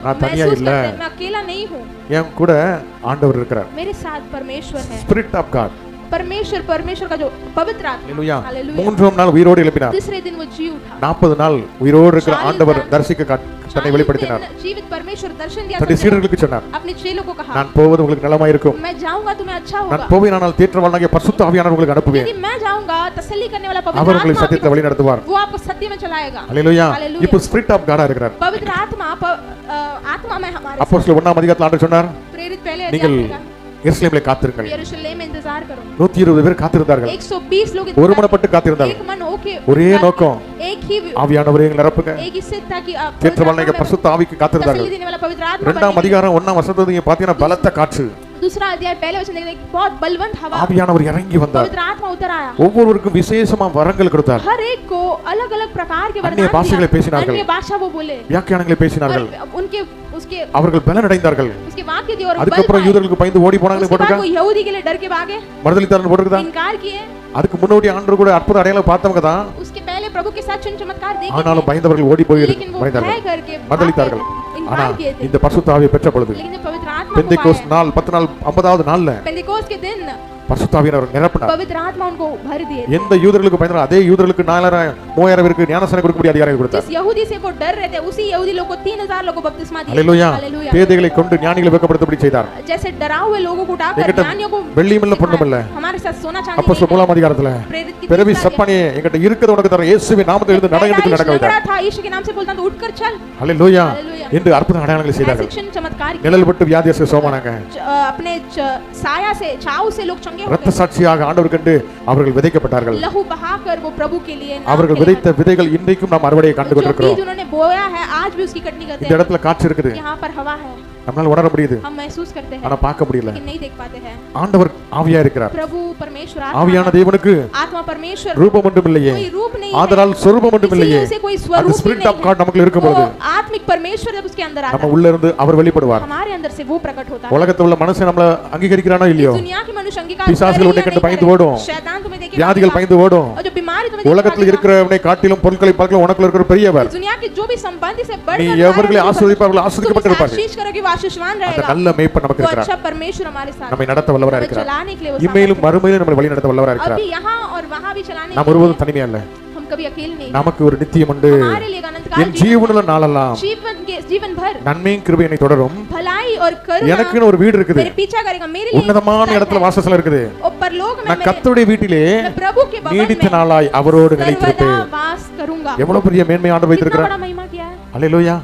நான் தனியா இல்ல, मैं अकेला नहीं हूँ, என் கூட ஆண்டவர் இருக்கிறார். मेरे साथ परमेश्वर है. Spirit of God. परमेश्वर का जो पवित्र आत्मा. ஹalleluya. हालेलुया. மூன்றாம் நாள் உயிரோடு எழுப்பினார். तीसरे दिन वो जी उठा. 40 நாள் உயிரோடு இருக்கிற ஆண்டவர் தரிசிக்க தன்னை வெளிப்படுத்தினார். जीवित परमेश्वर दर्शन दिया. தன்னுடைய சீடர்களுக்கு சொன்னார், अपने चेलों को कहा, நான் போவது உங்களுக்கு நலமாய் இருக்கும். मैं जाऊंगा तुम्हें अच्छा होगा. நான் போவேனானால் தேற்றவாளனாகிய பரிசுத்த ஆவியானவர் உங்களுக்கு அனுப்புவேன். यदि मैं जाऊंगा तसल्ली करने वाला पवित्र அவர் உங்களை आत्मा சத்தியத்தை வழி நடத்துவார். वो आपको सत्य में चलाएगा. ஹalleluya. இப்போ ஸ்பிரிட் ஆஃப் காடா இருக்கிறார். पवित्र आत्मा में हमारे அப்போஸ்தலர் 1ஆம் அதிகாரத்தில் ஆண்டவர் சொன்னார், प्रेरित पहले நீங்கள் எருசலேமிலே காத்திருங்கள். यरूशलेम में इंतजार करो. 120 பேர் காத்திருந்தார்கள். 120 लोग ஒருமனப்பட்டு காத்திருந்தார்கள். एक मन होके ஒரே நோக்கம், एक ही ஆவியானவரே எங்களை நிரப்புங்க. एक ही सिद्ध था कि தேற்றவாளனாகிய பரிசுத்த ஆவிக்கு காத்திருந்தார்கள். तसल्ली देने वाला पवित्र आत्मा. 2ஆம் அதிகாரம் 1ஆம் வசனத்துல நீங்க பாத்தீங்கன்னா பலத்த காற்று. दूसरा अध्याय पहले वचन देखते हैं, बहुत बलवंत हवा. ஆவியானவர் இறங்கி வந்தார். पवित्र आत्मा उतर आया. ஒவ்வொருவருக்கும் விசேஷமா வரங்கள் கொடுத்தார். हर एक को अलग-अलग प्रकार के वरदान अन्य भाषाகளை பேசினார்கள். अन्य भाषा वो बोले. வியாக்கியானங்களை பேசினார்கள். उनके उसके அவர்கள் பலன் அடைந்தார்கள். उसके वाक्य दी और அதுக்கப்புறம் யூதர்களுக்கு பயந்து ஓடி போனாங்கன்னு போட்டுருக்கா. वो यहूदी के लिए डर के भागे. மறுதலித்தார்னு போட்டுருக்கா. इनकार किए. அதுக்கு முன்னாடி ஆண்டவர் கூட அற்புத அடையாளம் பார்த்தவங்க தான். उसके पहले प्रभु के साथ चिन्ह चमत्कार देखे. ஆனாலும் பயந்தவர்கள் ஓடி போய் இருந்தார்கள். மறுதலித்தார்கள். ஆனா இந்த பரிசுத்த ஆவியை பெற்ற பொழுது பெந்தேகோஸ்து நாள் 10 நாள் 50வது நாள்ல पेंटिकोस्ट के दिन பரிசுத்த ஆவியானவர் நிரப்பினார். पवित्र आत्मा उनको भर दिए. எந்த யூதர்களுக்கு பயந்தாரோ அதே யூதர்களுக்கு 4000 3000 பேருக்கு ஞானஸ்நானம் கொடுக்கக்கூடிய அதிகாரம் கொடுத்தார். जिस यहूदी से वो डर रहे थे उसी यहूदी लोगों को 3000 लोगों को बपतिस्मा दिया. हालेलुया. பேதைகளை கொண்டு ஞானிகளை வெட்கப்படுத்தும்படி செய்தார். जैसे डराए हुए लोगों को उठाकर ज्ञानियों को வெள்ளியும் இல்ல பொன்னும் இல்ல. हमारे साथ सोना चांदी அப்போஸ்தலர் 3ஆம் அதிகாரத்துல பிறவி சப்பானியே என்கிட்ட இருக்கிறது உனக்கு தர இயேசுவின் நாமத்தில் எழுந்து நடங்கன்னு நடக்க வைத்தார். था यीशु के नाम से बोलता तो उठकर चल. हालेलुया. என்று அற்புத அடையாளங்களை செய்தார்கள். चमत्कार நிழல் பட்டு வியாதியஸ்தர் சோமானாங்க. अपने साया से छाव से लोग चंगे हो गए. இரத்த சாட்சியாக ஆண்டவர் கண்டு அவர்கள் விதைக்கப்பட்டார்கள். लहू बहाकर वो प्रभु के लिए அவர்கள் விதைத்த விதைகள் இன்றைக்கும் நாம் அறுவடையை கண்டு கொண்டிருக்கிறோம். जो उन्होंने बोया है आज भी उसकी कटनी करते हैं. இந்த இடத்துல காற்று இருக்குது. यहाँ पर हवा है. நம்மால உணர முடியுது. हम महसूस करते हैं. ஆனா பார்க்க முடியல. लेकिन नहीं देख पाते हैं. ஆண்டவர் ஆவியா இருக்கிறார். प्रभु परमेश्वर ஆவியான தேவனுக்கு आत्मा परमेश्वर ரூபம் ஒன்றும் இல்லையே. कोई रूप नहीं है. ஆதலால் சொரூபம் ஒன்றும் இல்லையே. इसीलिए कोई स्वरूप அந்த ஸ்பிரிட் ஆஃப் காட் நமக்குள்ள இருக்கும்போது आत्मिक परमेश्वर जब उसके अंदर आता நம்ம உள்ள இருந்து அவர் வெளிப்படுவார். हमारे अंदर से वो प्रकट होता है. உலகத்துல உள்ள மனுஷன் நம்மள அங்கீகரிக்கறானோ இல்லையோ. दुनिया की मनुष्य अंगीकार பிசாசுகள் உன்னை கண்டு பயந்து ஓடும். शैतान तुम्हें देखे வியாதிகள் பயந்து ஓடும். और जो बीमारी तुम्हें உலகத்துல இருக்கிறவனை காட்டிலும் பொருட்களை பார்க்கலாம் உனக்குள்ள இருக்கிற பெரியவர். दुनिया के जो भी संबंधी से बढ़कर நீ எவர்களை ஆசீர்வதிப்பார்கள் ஆசீர்வதிக்கப்பட்டிருப்பார்கள். आशीष करोगे वो आशीषवान रहेगा. நல்ல மேய்ப்பன் நமக்கு இருக்கிறார். अच्छा परमेश्वर हमारे साथ நம்மை நடத்த வல்லவராக இருக்கிறார். चलाने के लिए वो இம்மையிலும் மறுமையிலும் நம்மை வழி நடத்த வல்லவராக இருக்கிறார். अभी यहां और वहां भी चलाने நாம் ஒருபோதும் தனிமையா இல்ல. हम कभी अकेले नहीं. நமக்கு ஒரு நித்தியம் உண்டு. हमारे लिए अनंतकाल என் ஜீவனுள்ள நாளெல்லாம் जीवन भर நன்மையும் கிருபையும் என்னை தொடரும். भलाई और करुणा எனக்குன்னு ஒரு வீடு இருக்குது. मेरे पीछा करेगा. मेरे लिए உன்னதமான இடத்துல வாசஸ்தலம் இருக்குது. और परलोक में நான் கர்த்தருடைய வீட்டிலே प्रभु के भवन में நீடித்த நாளாய் அவரோடு நிலைத்திருப்பேன். वास करूंगा. எவ்வளவு பெரிய மேன்மை ஆண்டவர் வைத்திருக்கிறார். कितना बड़ा महिमा किया है. அல்லேலூயா.